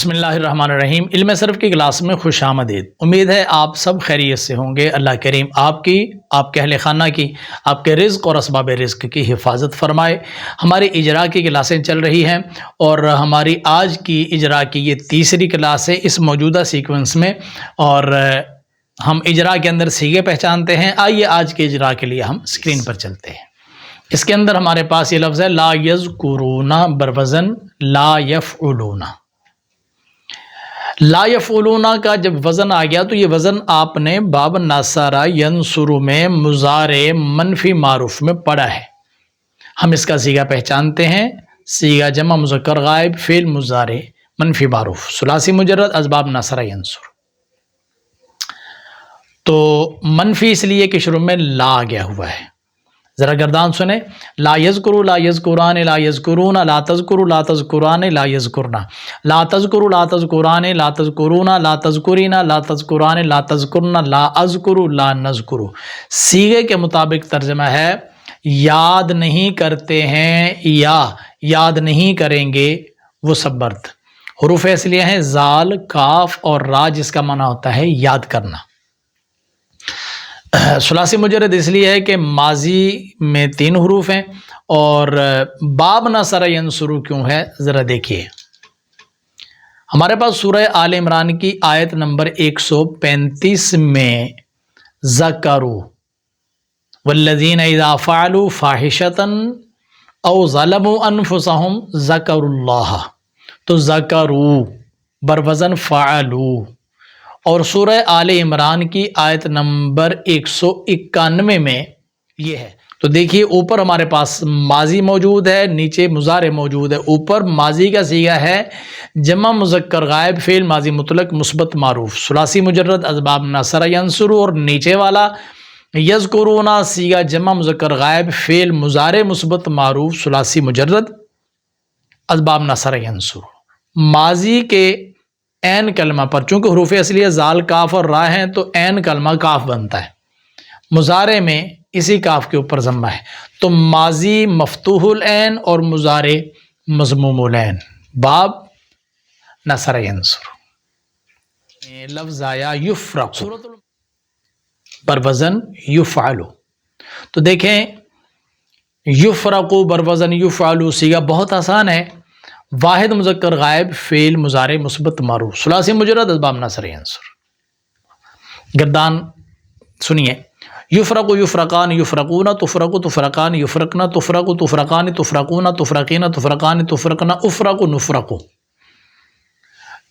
بسم اللہ الرحمن الرحیم۔ علم صرف کی کلاس میں خوش آمدید۔ امید ہے آپ سب خیریت سے ہوں گے۔ اللہ کریم آپ کی، آپ کے اہل خانہ کی، آپ کے رزق اور اسباب رزق کی حفاظت فرمائے۔ ہماری اجرا کی کلاسیں چل رہی ہیں اور ہماری آج کی اجرا کی یہ تیسری کلاس ہے اس موجودہ سیکوینس میں، اور ہم اجرا کے اندر سیغے پہچانتے ہیں۔ آئیے آج کے اجرا کے لیے ہم اسکرین پر چلتے ہیں۔ اس کے اندر ہمارے پاس یہ لفظ ہے لا یذکرون بروزن لا یفعلون۔ لا یفعلون کا جب وزن آ گیا تو یہ وزن آپ نے باب ناصرہ ینصر میں مضارع منفی معروف میں پڑھا ہے۔ ہم اس کا صیغہ پہچانتے ہیں، صیغہ جمع مذکر غائب فعل مضارع منفی معروف ثلاثی مجرد اسباب ناصرہ ینصر۔ تو منفی اس لیے کہ شروع میں لا گیا ہوا ہے۔ ذرا گردان سنیں، لا یذکروا لا یذکران لا یذکرون لا تذکروا لا تذکران لا یذکرنا لا تذکروا لا تذکران لا تذکرون لا تذکرین لا تذکران لا تذکرن لا اذکر لا نذکر۔ صیغے کے مطابق ترجمہ ہے یاد نہیں کرتے ہیں یا یاد نہیں کریں گے وہ سب برد۔ حروف اصلیہ ہیں زال، کاف اور را، جس کا معنی ہوتا ہے یاد کرنا۔ ثلاثی مجرد اس لیے ہے کہ ماضی میں 3 حروف ہیں، اور باب ناصرہ ینصر کیوں ہے ذرا دیکھیے۔ ہمارے پاس سورہ آل عمران کی آیت نمبر 135 میں ذکروا والذین اذا فعلوا فاحشۃ او ظلموا انفسهم ذکروا اللہ، تو ذکروا بروزن فعلوا۔ اور سورہ آل عمران کی آیت نمبر 191 میں یہ ہے۔ تو دیکھیے اوپر ہمارے پاس ماضی موجود ہے، نیچے مضارع موجود ہے۔ اوپر ماضی کا صیغہ ہے جمع مذکر غائب فعل ماضی مطلق مثبت معروف ثلاثی مجرد اسباب ناصرہ ینصر، اور نیچے والا یذکرون صیغہ جمع مذکر غائب فعل مضارع مثبت معروف ثلاثی مجرد اسباب ناصرہ ینصر۔ ماضی کے عین کلمہ پر چونکہ حروف اصلیہ زال، کاف اور را ہیں تو عین کلمہ کاف بنتا ہے، مضارع میں اسی کاف کے اوپر ضمہ ہے، تو ماضی مفتوح العین اور مضارع مضموم العین باب نصر ینصر۔ لفظ آیا یفرق بروزن یفعل، تو دیکھیں یفرق بروزن یفعل صیغہ بہت آسان ہے، واحد مذکر غائب فعل مضارع مثبت معروف ثلاثی مجرد اسباب ناصرہ ینصر۔ گردان سنیے، یفرق یفرقان یفرقون تفرق تفرقان یفرقن تفرق تفرقان تفرقون تفرقین تفرقان تفرقن افرق نفرق۔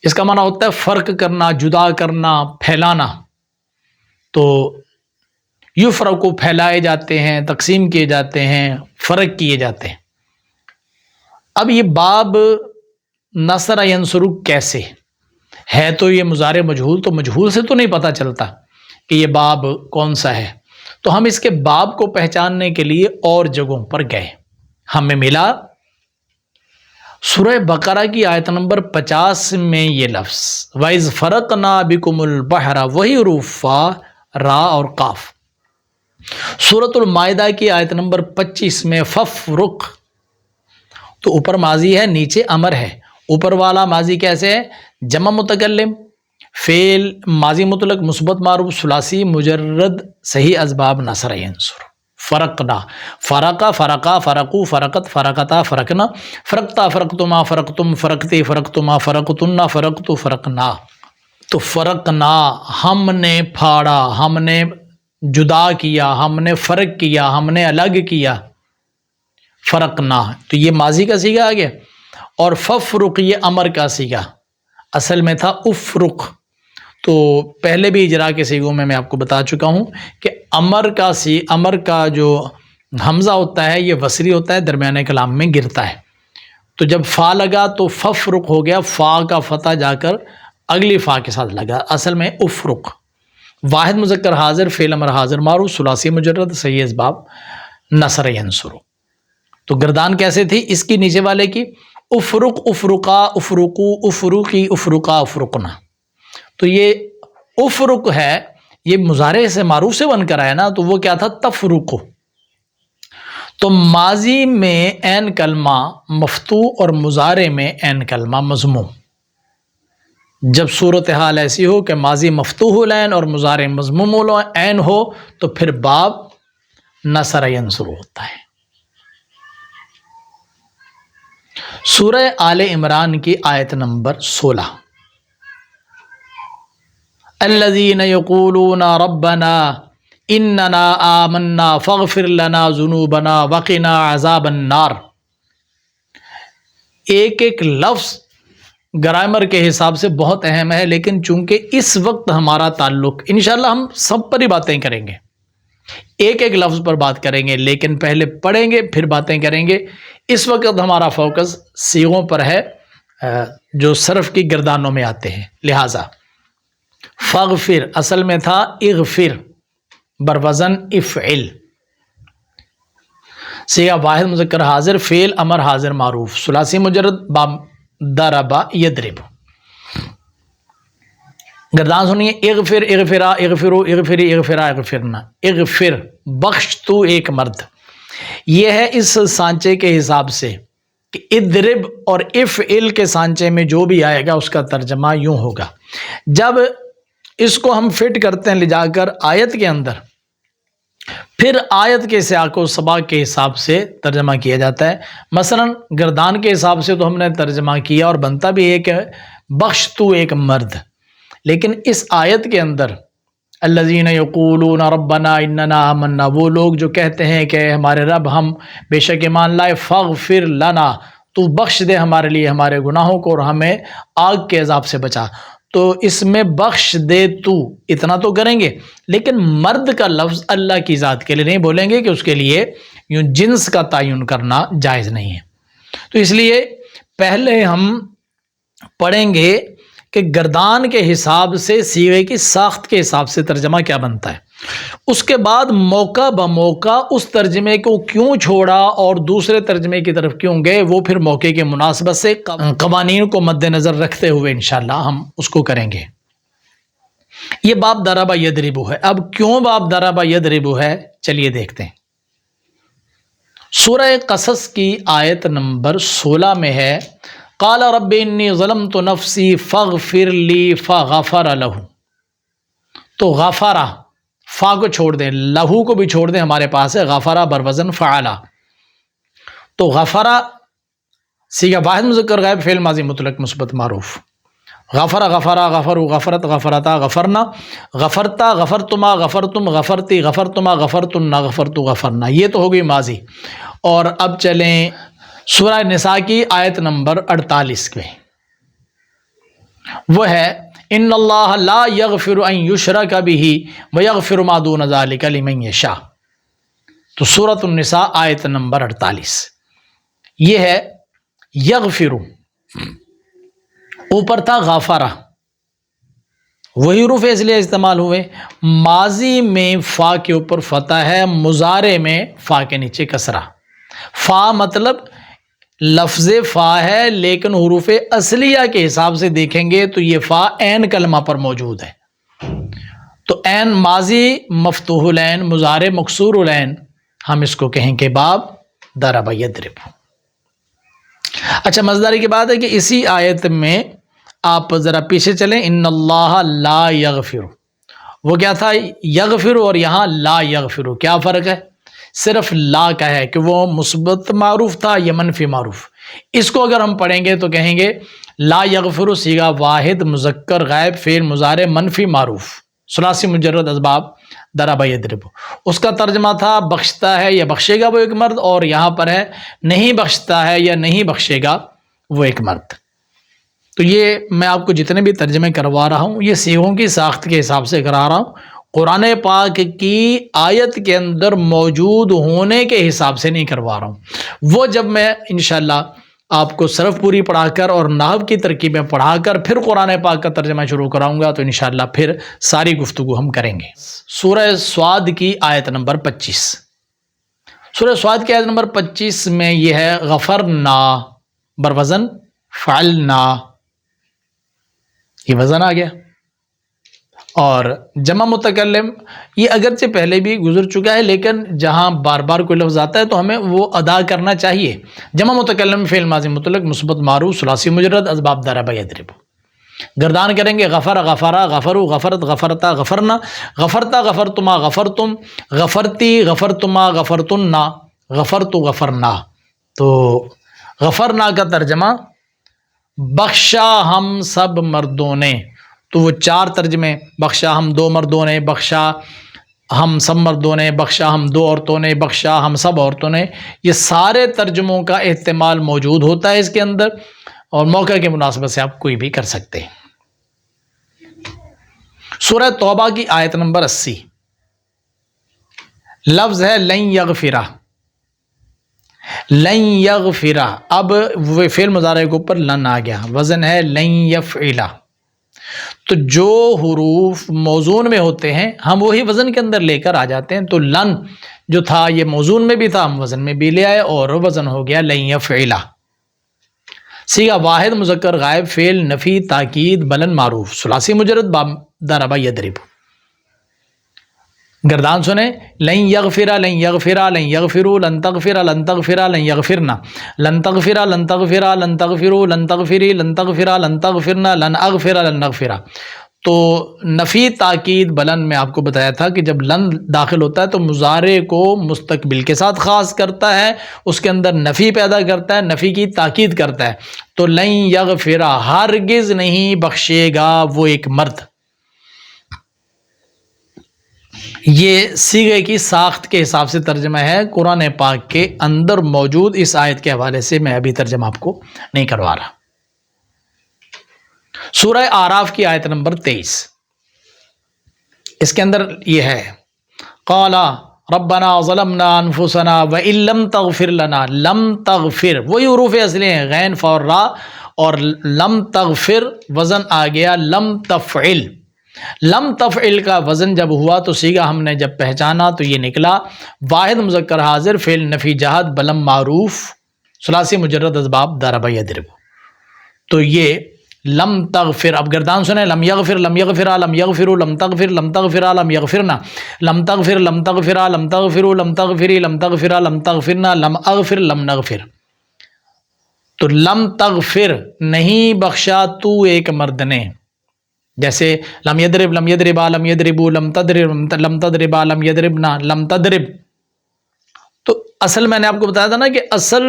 اس کا معنی ہوتا ہے فرق کرنا، جدا کرنا، پھیلانا۔ تو یفرق پھیلائے جاتے ہیں، تقسیم کیے جاتے ہیں، فرق کیے جاتے ہیں۔ اب یہ باب نصرہ ینصر کیسے ہے؟ تو یہ مضارع مجہول، تو مجہول سے تو نہیں پتہ چلتا کہ یہ باب کون سا ہے، تو ہم اس کے باب کو پہچاننے کے لیے اور جگہوں پر گئے۔ ہمیں ملا سورہ بقرہ کی آیت نمبر 50 میں یہ لفظ وَإِذْ فَرَقْنَا بِكُمُ الْبَحْرَ، وہی حروف فا، را اور قاف۔ سورۃ المائدہ کی آیت نمبر 25 میں فَفْرُقْ، تو اوپر ماضی ہے نیچے امر ہے۔ اوپر والا ماضی کیسے ہے؟ جمع متکلم فعل ماضی مطلق مثبت معروف ثلاثی مجرد صحیح اسباب ناصرہ ینصر۔ فرقنا، فرقا فرقا فرقو فرقت فرقتا فرقنا فرقتا فرقتما فرقتم فرقتے فرقتما فرقتنا فرقتو فرقنا۔ تو فرقنا ہم نے پھاڑا، ہم نے جدا کیا، ہم نے فرق کیا، ہم نے الگ کیا، فرقنا، تو یہ ماضی کا صیغہ آ گیا۔ اور ففرق یہ امر کا صیغہ، اصل میں تھا افرق۔ تو پہلے بھی اجرا کے صیغوں میں آپ کو بتا چکا ہوں کہ امر کا جو حمزہ ہوتا ہے یہ وصلی ہوتا ہے، درمیانے کلام میں گرتا ہے۔ تو جب فا لگا تو ففرق ہو گیا، فا کا فتح جا کر اگلی فا کے ساتھ لگا، اصل میں افرق۔ واحد مذکر حاضر فعل امر حاضر معروف ثلاثی مجرد صحیح اسباب نصرہ ینصر۔ تو گردان کیسے تھی اس کی نیچے والے کی؟ افرق افرقا افرقو افرقی افرقا افرقنا۔ تو یہ افرق ہے، یہ مضارع سے معروف سے بن کر آیا نا، تو وہ کیا تھا؟ تفرق۔ تو ماضی میں عین کلمہ مفتوح اور مضارع میں عین کلمہ مضموم۔ جب صورتحال ایسی ہو کہ ماضی مفتوح العین اور مضارع مضموم العین ہو تو پھر باب نصر ینصر ہوتا ہے۔ سورہ آل عمران کی آیت نمبر 16، الذین یقولون ربنا اننا آمنا فاغفر لنا ذنوبنا وقنا عذاب النار۔ ایک ایک لفظ گرامر کے حساب سے بہت اہم ہے، لیکن چونکہ اس وقت ہمارا تعلق انشاءاللہ ہم سب پر ہی باتیں کریں گے، ایک ایک لفظ پر بات کریں گے، لیکن پہلے پڑھیں گے پھر باتیں کریں گے۔ اس وقت ہمارا فوکس صیغوں پر ہے جو صرف کی گردانوں میں آتے ہیں، لہٰذا فاغفر اصل میں تھا اغفر بروزن افعل، صیغہ واحد مذکر حاضر، فعل امر حاضر معروف، ثلاثی مجرد باب ضرب یضرب۔ گردان سنیے، اغفر اغفرا اغفرو اغفری اغفرا اغفرنا، اغفر بخش تو ایک مرد، یہ ہے اس سانچے کے حساب سے کہ اضرب اور افعل کے سانچے میں جو بھی آئے گا اس کا ترجمہ یوں ہوگا۔ جب اس کو ہم فٹ کرتے ہیں لے جا کر آیت کے اندر، پھر آیت کے سیاق و سباق کے حساب سے ترجمہ کیا جاتا ہے۔ مثلا گردان کے حساب سے تو ہم نے ترجمہ کیا اور بنتا بھی ہے کہ بخش تو ایک مرد، لیکن اس آیت کے اندر الذین یقولون ربنا اننا آمنا، وہ لوگ جو کہتے ہیں کہ ہمارے رب ہم بے شک ایمان لائے، فاغفر لنا تو بخش دے ہمارے لیے ہمارے گناہوں کو اور ہمیں آگ کے عذاب سے بچا۔ تو اس میں بخش دے تو اتنا تو کریں گے، لیکن مرد کا لفظ اللہ کی ذات کے لیے نہیں بولیں گے کہ اس کے لیے یوں جنس کا تعین کرنا جائز نہیں ہے۔ تو اس لیے پہلے ہم پڑھیں گے کہ گردان کے حساب سے صیغے کی ساخت کے حساب سے ترجمہ کیا بنتا ہے، اس کے بعد موقع بموقع اس ترجمے کو کیوں چھوڑا اور دوسرے ترجمے کی طرف کیوں گئے، وہ پھر موقع کی مناسبت سے قوانین کو مد نظر رکھتے ہوئے انشاءاللہ ہم اس کو کریں گے۔ یہ باب ضرب یضرب ہے۔ اب کیوں باب ضرب یضرب ہے، چلیے دیکھتے ہیں۔ سورہ قصص کی آیت نمبر 16 میں ہے، قال رب انی ظلمت نفسی فاغفر لی فغفر لہ۔ تو غفرہ فا کو چھوڑ دیں، لہو کو بھی چھوڑ دیں، ہمارے پاس ہے غفرہ بروزن فعلا۔ تو غفرہ صیغہ واحد مذکر غائب، فعل ماضی مطلق مثبت معروف، غفرہ غفرہ غفرو غفرت غفرتا غفرنا، غفرتا غفرتما غفرتم غفرتی غفرتما غفرتنا غفرتو غفرنا، یہ تو ہو گئی ماضی۔ اور اب چلیں سورہ نساء کی آیت نمبر 48 میں، وہ ہے ان اللہ لا یغفر ان یشرک بہ ویغفر ما دون ذلک لمن یشاء۔ تو سورۃ النساء آیت نمبر 48، یہ ہے یغفر، اوپر تھا غافرہ، وہی حروف اس لیے استعمال ہوئے، ماضی میں فا کے اوپر فتح ہے، مضارع میں فا کے نیچے کسرہ۔ فا مطلب لفظ فا ہے، لیکن حروف اصلیہ کے حساب سے دیکھیں گے تو یہ فا عین کلمہ پر موجود ہے۔ تو عین ماضی مفتوح العین، مضارع مکسور العین، ہم اس کو کہیں کہ باب ضرب یضرب۔ اچھا مزداری کی بات ہے کہ اسی آیت میں آپ ذرا پیچھے چلیں، ان اللہ لا یغفر، وہ کیا تھا یغفر اور یہاں لا یغفر، کیا فرق ہے؟ صرف لا کا ہے کہ وہ مثبت معروف تھا یا منفی معروف۔ اس کو اگر ہم پڑھیں گے تو کہیں گے لا یغفر صیغہ واحد مذکر غائب فعل مضارع منفی معروف ثلاثی مجرد اسباب ضرب یضرب، اس کا ترجمہ تھا بخشتا ہے یا بخشے گا وہ ایک مرد، اور یہاں پر ہے نہیں بخشتا ہے یا نہیں بخشے گا وہ ایک مرد۔ تو یہ میں آپ کو جتنے بھی ترجمے کروا رہا ہوں یہ صیغوں کی ساخت کے حساب سے کرا رہا ہوں، قرآن پاک کی آیت کے اندر موجود ہونے کے حساب سے نہیں کروا رہا ہوں۔ وہ جب میں انشاءاللہ آپ کو صرف پوری پڑھا کر اور نحو کی ترکیبیں پڑھا کر پھر قرآن پاک کا ترجمہ شروع کراؤں گا تو انشاءاللہ پھر ساری گفتگو ہم کریں گے۔ سورہ صاد کی آیت نمبر 25، سورہ صاد کی آیت نمبر 25 میں یہ ہے غفرنا بروزن فعلنا، یہ وزن آ گیا۔ اور جمع متکلم یہ اگرچہ پہلے بھی گزر چکا ہے، لیکن جہاں بار بار کوئی لفظ آتا ہے تو ہمیں وہ ادا کرنا چاہیے۔ جمع متکلم فعل ماضی مطلق مثبت معروف ثلاثی مجرد اسباب ضرب یضرب۔ گردان کریں گے غفر غفرا غفرو غفرت غفرتا غفرنا غفرتا غفرتما غفرتم غفرتی غفرتما غفرتنا غفرتو غفرنا. تو غفرنا کا ترجمہ بخشا ہم سب مردوں نے. تو وہ 4 ترجمے، بخشا ہم 2 مردوں نے، بخشا ہم سب مردوں نے، بخشا ہم 2 عورتوں نے، بخشا ہم سب عورتوں نے، یہ سارے ترجموں کا احتمال موجود ہوتا ہے اس کے اندر، اور موقع کے مناسبت سے آپ کوئی بھی کر سکتے ہیں. سورہ توبہ کی آیت نمبر 80 لفظ ہے لن یغفرہ. لن یغفرہ، اب وہ فعل مضارع کے اوپر لن آ گیا، وزن ہے لن یفعلہ. تو جو حروف موزون میں ہوتے ہیں ہم وہی وزن کے اندر لے کر آ جاتے ہیں. تو لن جو تھا یہ موزون میں بھی تھا، ہم وزن میں بھی لے آئے اور وزن ہو گیا لن یفعلہ. صیغہ واحد مذکر غائب فعل نفی تاکید بلند معروف ثلاثی مجرد ضرب یضرب. گردان سنیں، لن یغفر لن یغفر لن یغفروا لن تغفر لن تغفر لن یغفرنا لن تغفر لن تغفر لن تغفروا لن تغفری لن تغفر لن تغفرنا لن اغفر لن نغفر. تو نفی تاکید بلند میں آپ کو بتایا تھا کہ جب لن داخل ہوتا ہے تو مضارع کو مستقبل کے ساتھ خاص کرتا ہے، اس کے اندر نفی پیدا کرتا ہے، نفی کی تاکید کرتا ہے. تو لن یغفر، ہرگز نہیں بخشے گا وہ ایک مرد. یہ صیغے کی ساخت کے حساب سے ترجمہ ہے قرآن پاک کے اندر موجود. اس آیت کے حوالے سے میں ابھی ترجمہ آپ کو نہیں کروا رہا. سورہ اعراف کی آیت نمبر 23، اس کے اندر یہ ہے قالا ربنا ظلمنا انفسنا وان لم تغفر لنا. لم تغفر وہی حروف اصلی ہیں، غین فور را، اور لم تغفر وزن آ گیا لم تفعل. لم تفعل کا وزن جب ہوا تو صیغہ ہم نے جب پہچانا تو یہ نکلا واحد مذکر حاضر فعل نفی جہت بلم معروف ثلاثی مجرد اسباب ضرب یضرب. تو یہ لم تغفر. اب گردان سنیں، لم یغفر لم یغفر لم یغفروا لم تغفر لم تغفر لم یغفرنا لم تغفر لم تغفر لم تغفروا لم تغفری لم تغفر لم تغفرنا لم اغفر لم نغفر. تو لم تغفر، نہیں بخشا تو ایک مرد نے. جیسے لم یضرب لم یضربا لم یضربوا لم تضرب لم تضربا لم یضربنا لم تضرب. تو اصل میں نے آپ کو بتایا تھا نا کہ اصل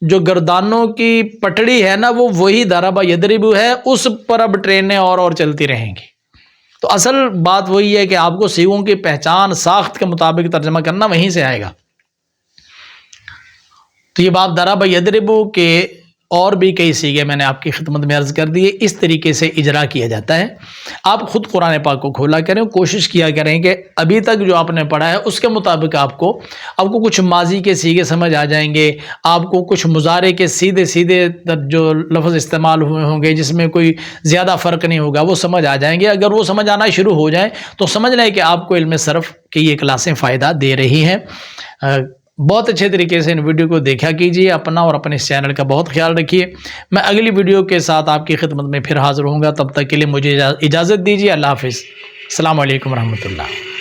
جو گردانوں کی پٹڑی ہے نا وہ وہی ضرب یضرب ہے، اس پر اب ٹرینیں اور چلتی رہیں گی. تو اصل بات وہی ہے کہ آپ کو صیغوں کی پہچان ساخت کے مطابق ترجمہ کرنا وہیں سے آئے گا. تو یہ بات ضرب یضرب کے اور بھی کئی صیغے میں نے آپ کی خدمت میں عرض کر دی ہے، اس طریقے سے اجرا کیا جاتا ہے. آپ خود قرآن پاک کو کھولا کریں، کوشش کیا کریں کہ ابھی تک جو آپ نے پڑھا ہے اس کے مطابق آپ کو کچھ ماضی کے صیغے سمجھ آ جائیں گے، آپ کو کچھ مضارع کے سیدھے جو لفظ استعمال ہوئے ہوں گے جس میں کوئی زیادہ فرق نہیں ہوگا وہ سمجھ آ جائیں گے. اگر وہ سمجھ آنا شروع ہو جائیں تو سمجھ لیں کہ آپ کو علم صرف کی یہ کلاسیں فائدہ دے رہی ہیں. بہت اچھے طریقے سے ان ویڈیو کو دیکھا کیجیے، اپنا اور اپنے اس چینل کا بہت خیال رکھیے. میں اگلی ویڈیو کے ساتھ آپ کی خدمت میں پھر حاضر ہوں گا، تب تک کے لیے مجھے اجازت دیجیے. اللہ حافظ. السلام علیکم ورحمۃ اللہ.